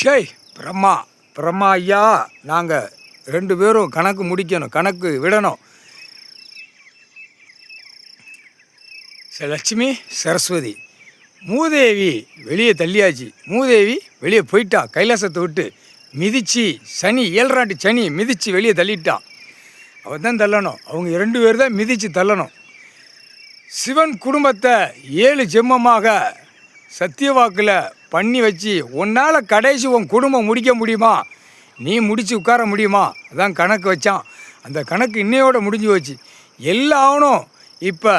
ஷேய் பிரம்மா பிரம்மா ஐயா, நாங்கள் 2 பேரும் கணக்கு முடிக்கணும், கணக்கு விடணும். லட்சுமி சரஸ்வதி மூதேவி வெளியே தள்ளியாச்சு. மூதேவி வெளியே போயிட்டா, கைலாசத்தை விட்டு மிதித்து சனி 7 சனி மிதித்து வெளியே தள்ளிட்டான். அவன் தான் தள்ளணும், அவங்க 2 பேர் தான் மிதித்து தள்ளணும். சிவன் குடும்பத்தை 7 ஜென்மமாக சத்தியவாக்கில் பண்ணி வச்சு உன்னால் கடைசி உன் குடும்பம் முடிக்க முடியுமா, நீ முடித்து உட்கார முடியுமா, அதான் கணக்கு வச்சான். அந்த கணக்கு இன்னையோட முடிஞ்சு போச்சு. எல்லாவனும் இப்போ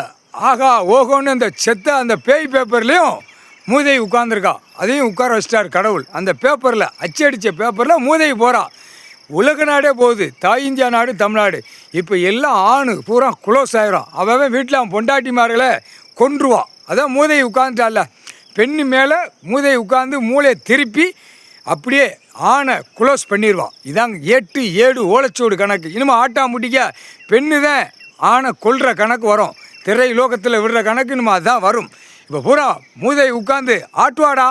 ஆகா ஓகோன்னு அந்த செத்த அந்த பேய் பேப்பர்லேயும் மூதேவி உட்காந்துருக்கா, அதையும் உட்கார வச்சிட்டார் கடவுள். அந்த பேப்பரில் அச்சடித்த பேப்பரில் மூதேவி போகிறா. உலக நாடே போகுது, தாய் இந்தியா நாடு தமிழ்நாடு. இப்போ எல்லாம் ஆணு பூரா குளோஸ் ஆகிரும். அவன் வீட்டில் அவன் பொண்டாட்டிமார்களை கொன்றுவான். அதான் மூதேவி உட்காந்துட்டால, பெண்ணு மேலே மூதேவி உட்காந்து மூளையை திருப்பி அப்படியே ஆணை குளோஸ் பண்ணிடுவான். இதாங்க 8 7 ஓலைச்சோடு கணக்கு. இனிமேல் ஆட்டா முட்டிக்க பெண்ணு தான் ஆணை கொல்ற கணக்கு வரும். திரை லோகத்தில் விடுற கணக்கு இனிமே அதுதான் வரும். இப்போ பூரா மூதேவி உட்காந்து ஆட்டுவாடா.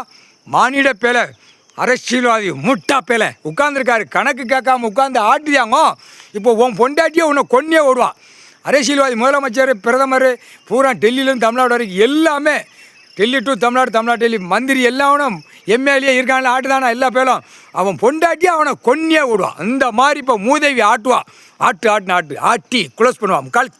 மானிட பேலை அரசியல்வாதி முட்டா பேலை உட்காந்துருக்காரு, கணக்கு கேட்காம உட்காந்து ஆட்டியாங்கோ. இப்போ உன் பொண்டாட்டியே உன்னை கொன்னே ஓடுவான். அரசியல்வாதி முதலமைச்சர் பிரதமர் பூரா டெல்லியிலேருந்து தமிழ்நாடு வரைக்கும் எல்லாமே, டெல்லி டு தமிழ்நாடு, தமிழ்நாடு டெல்லி மந்திரி எல்லாவனும் எம்எல்ஏ இருக்கான்ல ஆட்டுதானா எல்லா பேரும், அவன் பொண்டாட்டியே அவனை கொன்னே ஓடுவான். அந்த மாதிரி இப்போ மூதேவி ஆட்டுவான். ஆட்டு ஆட்டு ஆட்டு ஆட்டி குளோஸ் பண்ணுவான். முக்கால்